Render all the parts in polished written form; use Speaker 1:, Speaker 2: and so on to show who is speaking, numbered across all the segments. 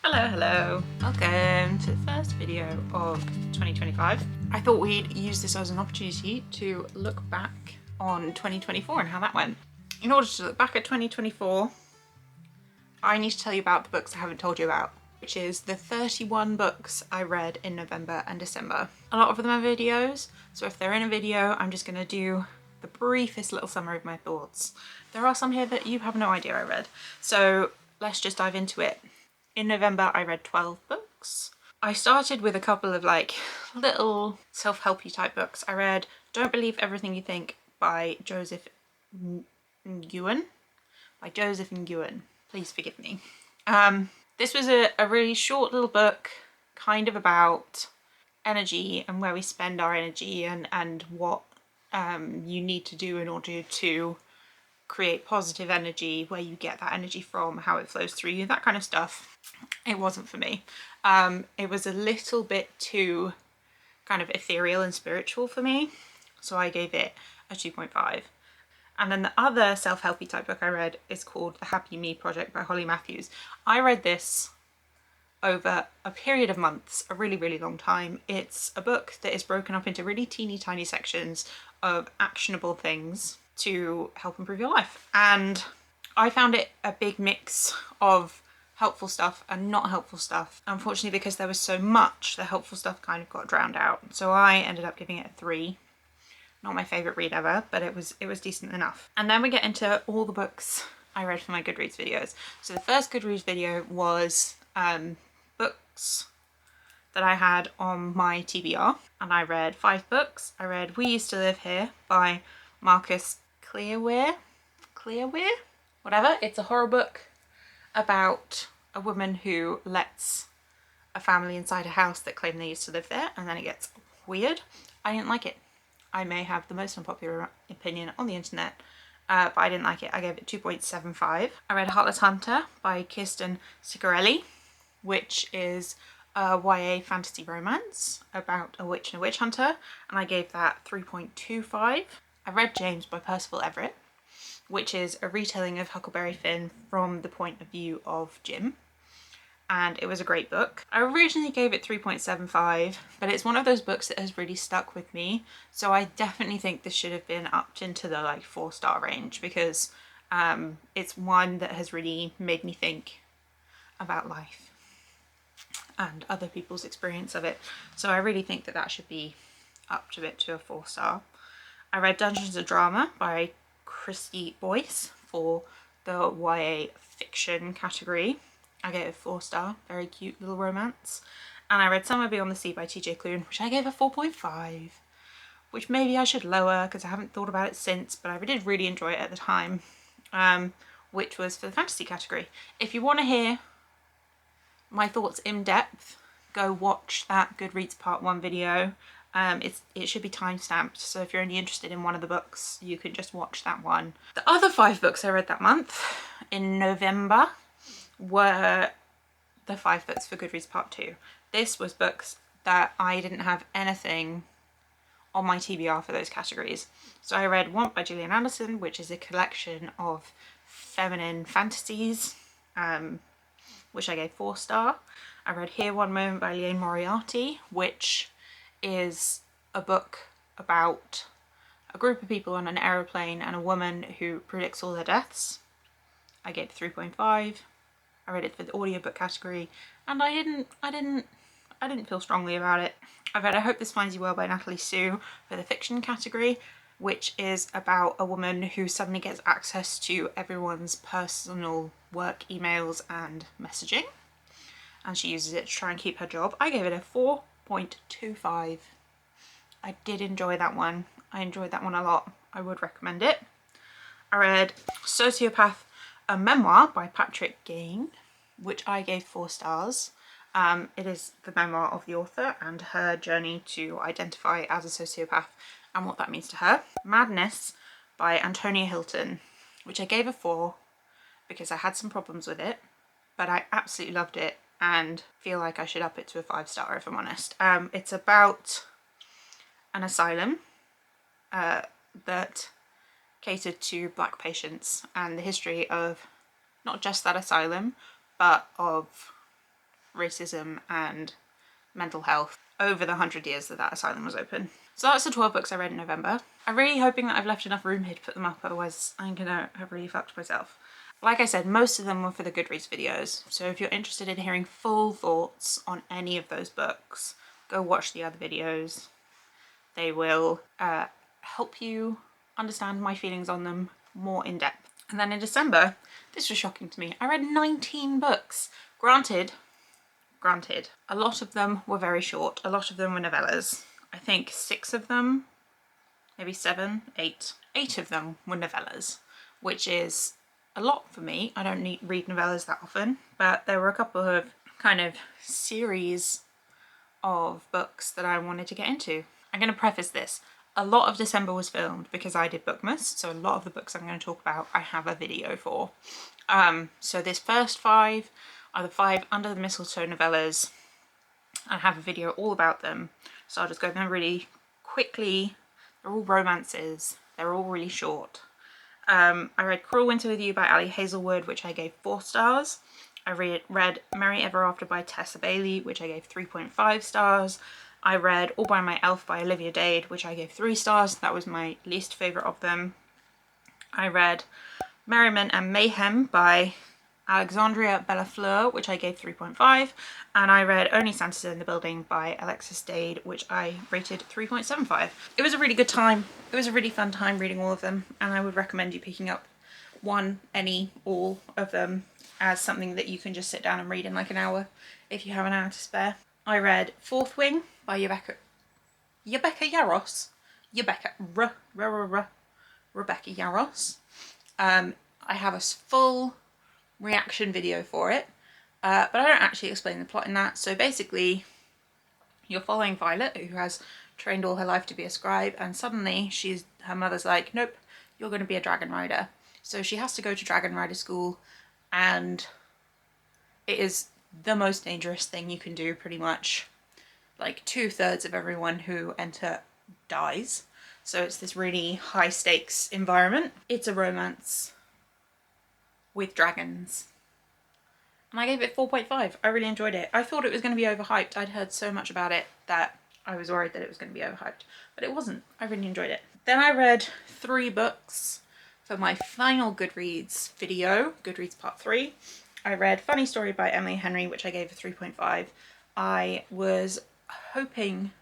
Speaker 1: Hello. Welcome to the first video of 2025. I thought we'd use this as an opportunity to look back on 2024 and how that went. In order to look back at 2024, I need to tell you about the books I haven't told you about, which is the 31 books I read in November and December. A lot of them are videos, so if they're in a video, I'm just going to do the briefest little summary of my thoughts. There are some here that you have no idea I read, so let's just dive into it. In November, I read 12 books. I started with a couple of little self-helpy type books. I read Don't Believe Everything You Think by Joseph Nguyen. Please forgive me. This was a really short little book, kind of about energy and where we spend our energy and what you need to do in order to create positive energy, where you get that energy from, how it flows through you, that kind of stuff. It wasn't for me. It was a little bit too kind of ethereal and spiritual for me, so I gave it a 2.5. And then the other self-helpy type book I read is called The Happy Me Project by Holly Matthews. I read this over a period of months, a really, really long time. It's a book that is broken up into really teeny tiny sections of actionable things to help improve your life. And I found it a big mix of helpful stuff and not helpful stuff. Unfortunately, because there was so much, the helpful stuff kind of got drowned out. So I ended up giving it a 3. Not my favourite read ever, but it was decent enough. And then we get into all the books I read for my Goodreads videos. So the first Goodreads video was books that I had on my TBR, and I read 5 books. I read We Used to Live Here by Marcus Clearweir, whatever. It's a horror book about a woman who lets a family inside a house that claim they used to live there, and then it gets weird. I didn't like it. I may have the most unpopular opinion on the internet, but I didn't like it. I gave it 2.75. I read Heartless Hunter by Kirsten Ciccarelli, which is a YA fantasy romance about a witch and a witch hunter, and I gave that 3.25. I read James by Percival Everett, which is a retelling of Huckleberry Finn from the point of view of Jim, and it was a great book. I originally gave it 3.75, but it's one of those books that has really stuck with me, so I definitely think this should have been upped into the 4-star range, because it's one that has really made me think about life and other people's experience of it. So I really think that that should be upped a bit to a 4-star. I read Dungeons & Drama by Christy Boyce for the YA fiction category. I gave it a 4-star, very cute little romance. And I read Somewhere Beyond the Sea by TJ Klune, which I gave a 4.5, which maybe I should lower because I haven't thought about it since, but I did really enjoy it at the time, which was for the fantasy category. If you want to hear my thoughts in depth, go watch that Goodreads Part 1 video. It should be time-stamped, so if you're only interested in one of the books, you can just watch that one. The other 5 books I read that month in November were the 5 books for Goodreads Part 2. This was books that I didn't have anything on my TBR for those categories. So I read Want by Gillian Anderson, which is a collection of feminine fantasies, which I gave 4-star. I read Here One Moment by Liane Moriarty, which is a book about a group of people on an aeroplane and a woman who predicts all their deaths. I gave 3.5. I read it for the audiobook category, and I didn't feel strongly about it. I read I Hope This Finds You Well by Natalie Sue for the fiction category, which is about a woman who suddenly gets access to everyone's personal work emails and messaging, and she uses it to try and keep her job. I gave it a 4.25. I did enjoy that one. I enjoyed that one a lot. I would recommend it. I read Sociopath, a Memoir by Patrick Gain, which I gave 4 stars. It is the memoir of the author and her journey to identify as a sociopath and what that means to her. Madness by Antonia Hilton, which I gave a 4 because I had some problems with it, but I absolutely loved it and feel like I should up it to a 5-star if I'm honest. It's about an asylum that catered to Black patients and the history of not just that asylum, but of racism and mental health over the 100 years that that asylum was open. So that's the 12 books I read in November. I'm really hoping that I've left enough room here to put them up, otherwise I'm gonna have really fucked myself. Like I said, most of them were for the Goodreads videos, so if you're interested in hearing full thoughts on any of those books, go watch the other videos. They will help you understand my feelings on them more in depth. And then in December, this was shocking to me, I read 19 books. Granted, a lot of them were very short, a lot of them were novellas. I think 6 of them, maybe 7, 8. 8 of them were novellas, which is a lot for me. I don't read novellas that often, but there were a couple of kind of series of books that I wanted to get into. I'm going to preface this. A lot of December was filmed because I did Bookmas, so a lot of the books I'm going to talk about I have a video for. So this first 5 are the 5 Under the Mistletoe novellas. I have a video all about them, so I'll just go them really quickly. They're all romances, they're all really short. I read Cruel Winter with You by Ali Hazelwood, which I gave 4 stars. I read Merry Ever After by Tessa Bailey, which I gave 3.5 stars. I read All by My Elf by Olivia Dade, which I gave 3 stars. That was my least favourite of them. I read Merriment and Mayhem by Alexandria Bellafleur, which I gave 3.5, and I read Only Santa's in the Building by Alexis Dade, which I rated 3.75. It was a really good time. It was a really fun time reading all of them, and I would recommend you picking up one, any, all of them as something that you can just sit down and read in like an hour if you have an hour to spare. I read Fourth Wing by Rebecca Yarros. Rebecca Yarros. I have a full reaction video for it, but I don't actually explain the plot in that. So basically you're following Violet, who has trained all her life to be a scribe, and suddenly her mother's like, nope, you're going to be a dragon rider. So she has to go to dragon rider school, and it is the most dangerous thing you can do pretty much. Like 2/3 of everyone who enter dies. So it's this really high stakes environment. It's a romance with dragons. And I gave it 4.5. I really enjoyed it. I thought it was going to be overhyped. I'd heard so much about it that I was worried that it was going to be overhyped, but it wasn't. I really enjoyed it. Then I read 3 books for my final Goodreads video, Goodreads Part 3. I read Funny Story by Emily Henry, which I gave a 3.5. I was hoping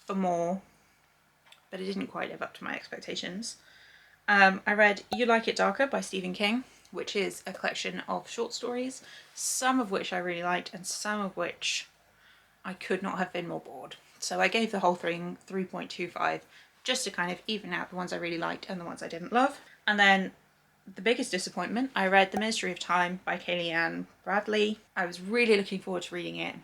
Speaker 1: for more, but it didn't quite live up to my expectations. I read You Like It Darker by Stephen King, which is a collection of short stories, some of which I really liked and some of which I could not have been more bored. So I gave the whole thing 3.25 just to kind of even out the ones I really liked and the ones I didn't love. And then the biggest disappointment, I read The Ministry of Time by Kaylee Ann Bradley. I was really looking forward to reading it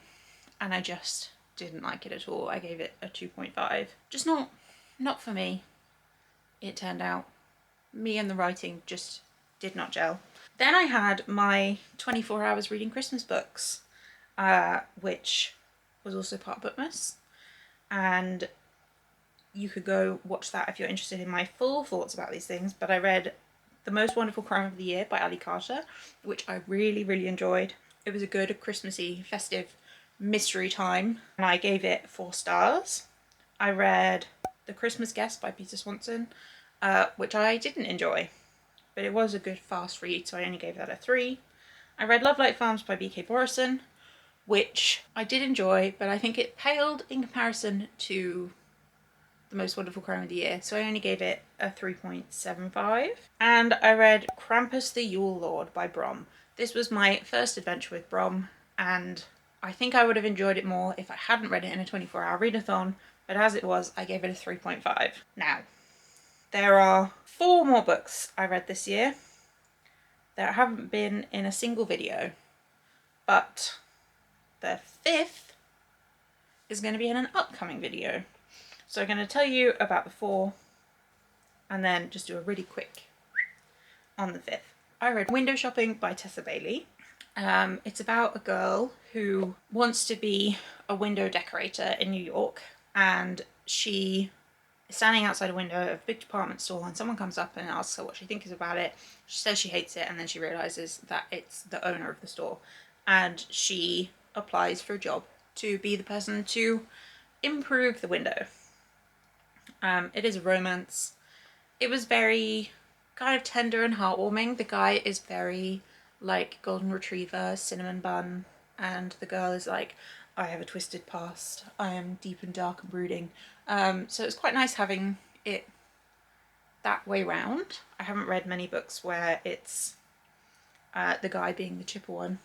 Speaker 1: and I just didn't like it at all. I gave it a 2.5. Just not for me, it turned out. Me and the writing just did not gel. Then I had my 24 hours reading Christmas books, which was also part of Bookmas, and you could go watch that if you're interested in my full thoughts about these things. But I read The Most Wonderful Crime of the Year by Ali Carter, which I really, really enjoyed. It was a good Christmassy, festive mystery time, and I gave it 4 stars. I read The Christmas Guest by Peter Swanson, which I didn't enjoy, but it was a good fast read, so I only gave that a 3. I read Love Light Farms by B.K. Borison, which I did enjoy, but I think it paled in comparison to The Most Wonderful Crime of the Year, so I only gave it a 3.75. And I read Krampus the Yule Lord by Brom. This was my first adventure with Brom, and I think I would have enjoyed it more if I hadn't read it in a 24-hour readathon, but as it was, I gave it a 3.5. Now, there are 4 more books I read this year that haven't been in a single video, but the 5th is going to be in an upcoming video. So I'm going to tell you about the 4 and then just do a really quick on the 5th. I read Window Shopping by Tessa Bailey. It's about a girl who wants to be a window decorator in New York, and she is standing outside a window of a big department store, and someone comes up and asks her what she thinks about it. She says she hates it, and then she realises that it's the owner of the store, and she applies for a job to be the person to improve the window. It is a romance. It was very kind of tender and heartwarming. The guy is very like golden retriever, cinnamon bun, and the girl is like, I have a twisted past. I am deep and dark and brooding. So it's quite nice having it that way round. I haven't read many books where it's the guy being the chipper one.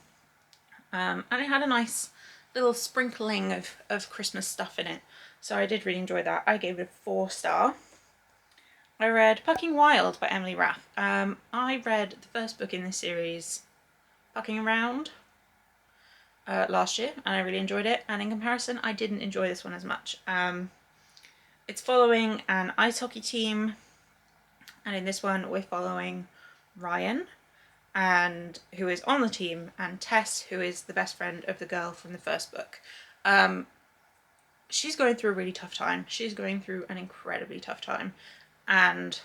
Speaker 1: And it had a nice little sprinkling of Christmas stuff in it. So I did really enjoy that. I gave it a 4-star. I read Pucking Wild by Emily Rath. I read the first book in this series, Pucking Around, last year, and I really enjoyed it. And in comparison, I didn't enjoy this one as much. It's following an ice hockey team, and in this one we're following Ryan, and who is on the team, and Tess, who is the best friend of the girl from the first book. She's going through a really tough time. She's going through an incredibly tough time, and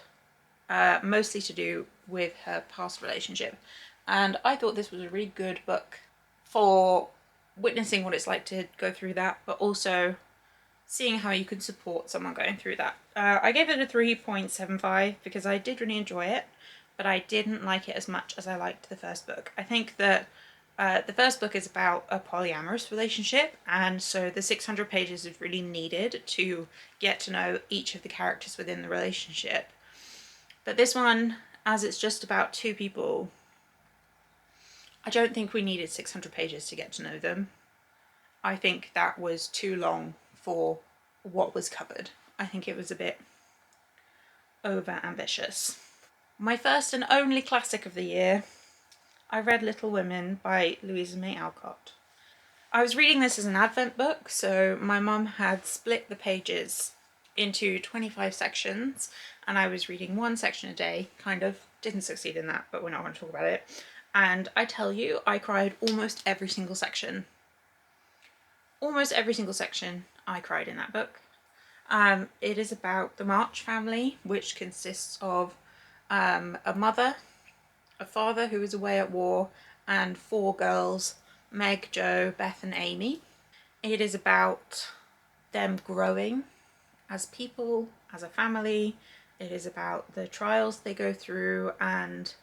Speaker 1: mostly to do with her past relationship. And I thought this was a really good book for witnessing what it's like to go through that, but also seeing how you can support someone going through that. I gave it a 3.75 because I did really enjoy it, but I didn't like it as much as I liked the first book. I think that the first book is about a polyamorous relationship, and so the 600 pages is really needed to get to know each of the characters within the relationship. But this one, as it's just about two people, I don't think we needed 600 pages to get to know them. I think that was too long for what was covered. I think it was a bit over ambitious. My first and only classic of the year, I read Little Women by Louisa May Alcott. I was reading this as an Advent book, so my mum had split the pages into 25 sections, and I was reading one section a day, kind of. Didn't succeed in that, but we're not going to talk about it. And I tell you, I cried almost every single section. Almost every single section I cried in that book. It is about the March family, which consists of a mother, a father who is away at war, and 4 girls, Meg, Jo, Beth and Amy. It is about them growing as people, as a family. It is about the trials they go through, and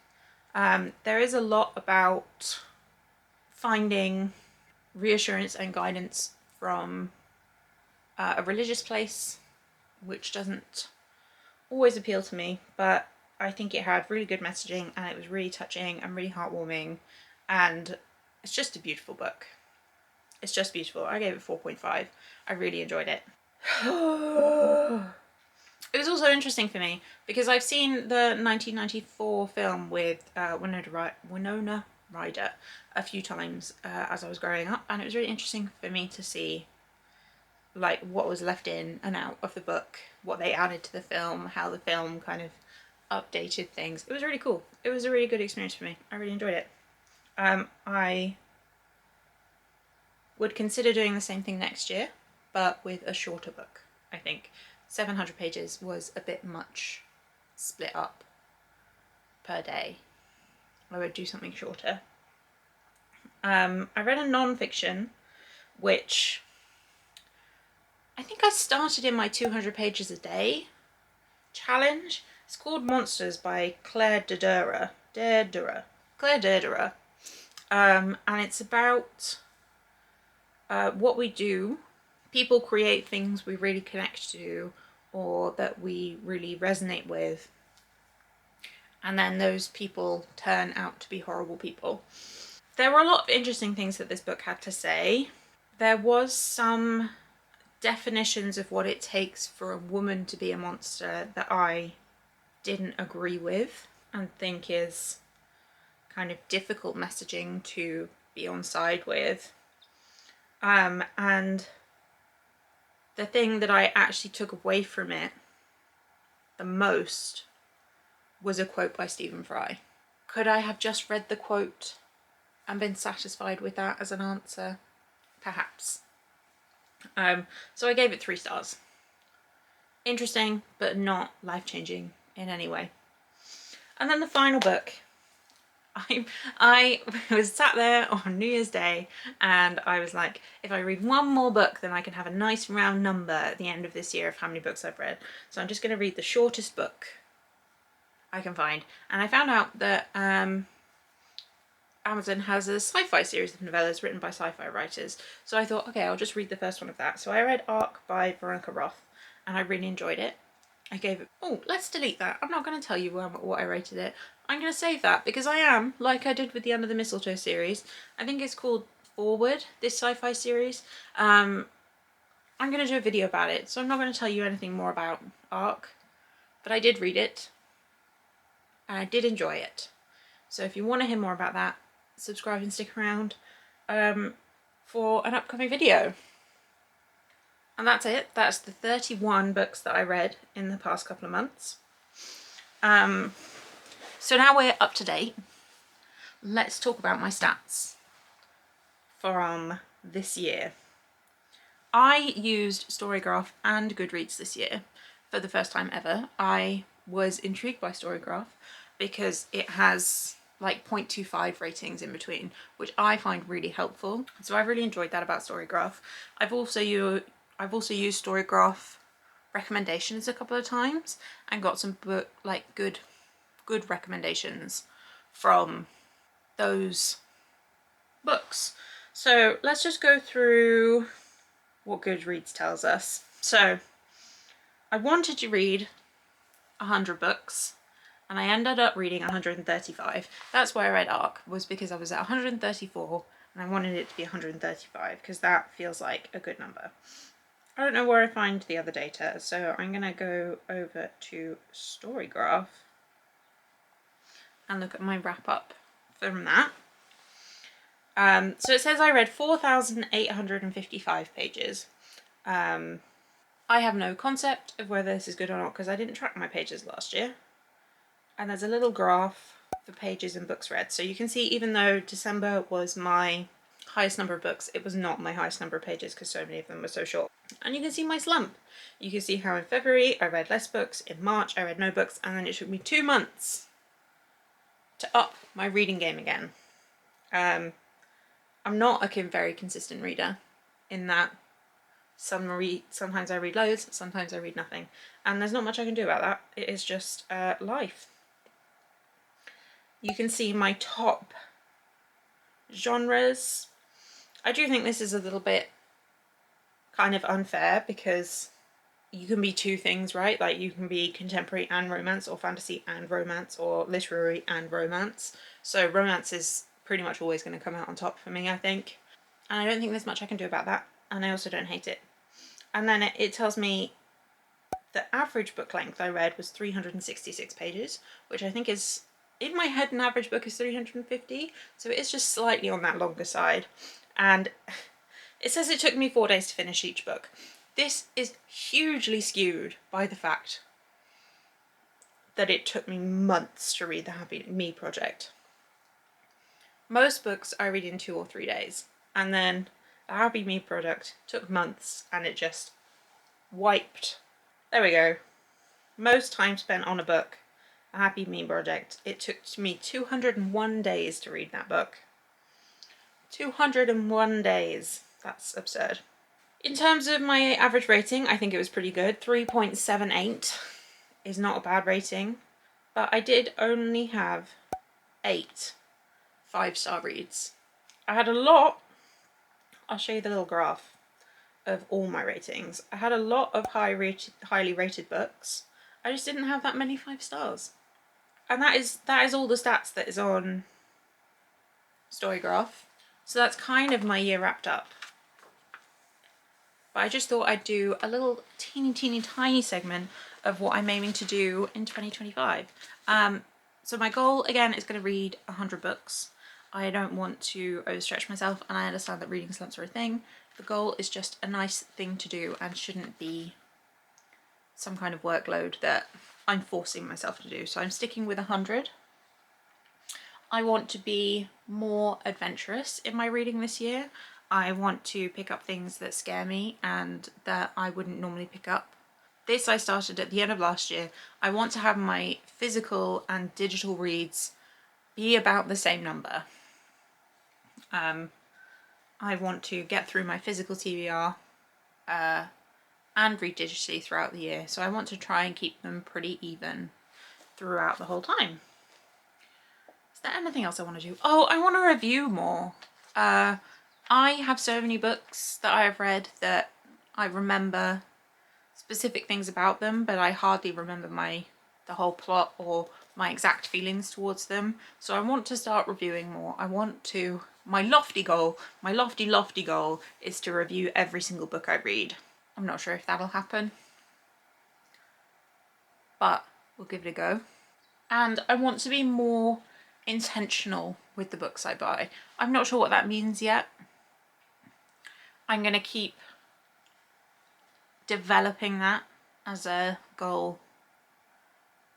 Speaker 1: there is a lot about finding reassurance and guidance from a religious place, which doesn't always appeal to me, but I think it had really good messaging, and it was really touching and really heartwarming, and it's just a beautiful book. It's just beautiful. I gave it 4.5. I really enjoyed it. It was also interesting for me because I've seen the 1994 film with Winona Ryder a few times as I was growing up, and it was really interesting for me to see like what was left in and out of the book, what they added to the film, how the film kind of updated things. It was really cool. It was a really good experience for me. I really enjoyed it. I would consider doing the same thing next year, but with a shorter book. I think 700 pages was a bit much split up per day. I would do something shorter. I read a non-fiction, which I think I started in my 200 pages a day challenge. It's called Monsters by Claire Dederer. Claire Dederer. And it's about what we do. People create things we really connect to or that we really resonate with, and then those people turn out to be horrible people. There were a lot of interesting things that this book had to say. There was some definitions of what it takes for a woman to be a monster that I didn't agree with and think is kind of difficult messaging to be on side with. And the thing that I actually took away from it the most was a quote by Stephen Fry. Could I have just read the quote and been satisfied with that as an answer? Perhaps. So I gave it 3 stars. Interesting, but not life-changing in any way. And then the final book I was sat there on New Year's Day and I was like, if I read one more book, then I can have a nice round number at the end of this year of how many books I've read. So I'm just going to read the shortest book I can find. And I found out that Amazon has a sci-fi series of novellas written by sci-fi writers. So I thought, okay, I'll just read the first one of that. So I read Arc by Veronica Roth and I really enjoyed it. I gave it, oh, let's delete that. I'm not going to tell you what I rated it. I'm going to save that because I am, like I did with the Under the Mistletoe series. I think it's called Forward, this sci-fi series. I'm going to do a video about it, so I'm not going to tell you anything more about Arc. But I did read it. And I did enjoy it. So if you want to hear more about that, subscribe and stick around for an upcoming video. And that's it. That's the 31 books that I read in the past couple of months. So now we're up to date. Let's talk about my stats from this year. I used Storygraph and Goodreads this year for the first time ever. I was intrigued by Storygraph because it has like 0.25 ratings in between, which I find really helpful. So I've really enjoyed that about Storygraph. I've also used Storygraph recommendations a couple of times and got some good recommendations from those books. So let's just go through what Goodreads tells us. So I wanted to read 100 books and I ended up reading 135. That's why I read Arc, was because I was at 134 and I wanted it to be 135 because that feels like a good number. I don't know where I find the other data, so I'm gonna go over to Storygraph and look at my wrap up from that. So it says I read 4,855 pages. I have no concept of whether this is good or not because I didn't track my pages last year. And there's a little graph for pages and books read. So you can see, even though December was my highest number of books, it was not my highest number of pages because so many of them were so short. And you can see my slump. You can see how in February I read less books, in March I read no books, and then it took me 2 months to up my reading game again. I'm not a very consistent reader in that sometimes I read loads, sometimes I read nothing. And there's not much I can do about that. It is just life. You can see my top genres. I do think this is a little bit kind of unfair because you can be two things, right? Like you can be contemporary and romance, or fantasy and romance, or literary and romance. So romance is pretty much always going to come out on top for me, I think. And I don't think there's much I can do about that. And I also don't hate it. And then it tells me the average book length I read was 366 pages, which I think is, in my head, an average book is 350, so it is just slightly on that longer side. And it says it took me 4 days to finish each book. This is hugely skewed by the fact that it took me months to read the Happy Me Project. Most books I read in 2 or 3 days, and then the Happy Me Project took months and it just wiped. There we go. Most time spent on a book. A Happy Me Project. It took me 201 days to read that book. 201 days. That's absurd. In terms of my average rating, I think it was pretty good. 3.78 is not a bad rating. But I did only have 8 5-star reads. I had a lot. I'll show you the little graph of all my ratings. I had a lot of highly rated books. I just didn't have that many 5 stars. And that is all the stats that is on Storygraph. So that's kind of my year wrapped up. But I just thought I'd do a little teeny tiny segment of what I'm aiming to do in 2025. So my goal, again, is going to read 100 books. I don't want to overstretch myself, and I understand that reading slumps are a thing. The goal is just a nice thing to do and shouldn't be some kind of workload that I'm forcing myself to do. So I'm sticking with 100. I want to be more adventurous in my reading this year. I want to pick up things that scare me and that I wouldn't normally pick up. This I started at the end of last year. I want to have my physical and digital reads be about the same number. I want to get through my physical TBR and read digitally throughout the year, so I want to try and keep them pretty even throughout the whole time. Is there anything else I want to do? Oh, I want to review more. I have so many books that I have read that I remember specific things about them, but I hardly remember the whole plot or my exact feelings towards them. So I want to start reviewing more. My lofty goal is to review every single book I read. I'm not sure if that'll happen, but we'll give it a go. And I want to be more intentional with the books I buy. I'm not sure what that means yet. I'm going to keep developing that as a goal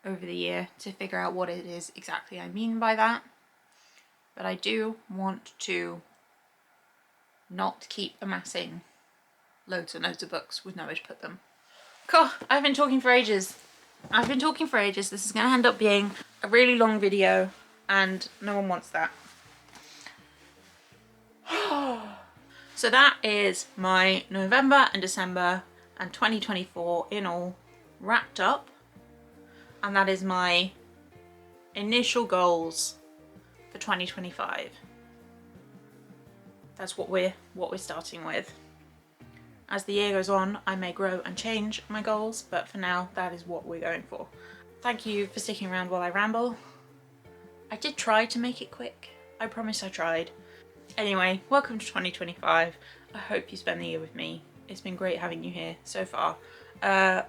Speaker 1: over the year to figure out what it is exactly I mean by that. But I do want to not keep amassing loads and loads of books with nowhere to put them. Cool, I've been talking for ages. This is going to end up being a really long video and no one wants that. So that is my November and December and 2024 in all wrapped up, and that is my initial goals for 2025. That's what we're starting with. As the year goes on, I may grow and change my goals, but for now, that is what we're going for. Thank you for sticking around while I ramble. I did try to make it quick. I promise I tried. Anyway, welcome to 2025. I hope you spend the year with me. It's been great having you here so far. And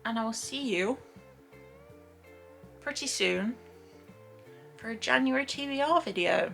Speaker 1: I will see you pretty soon for a January TBR video.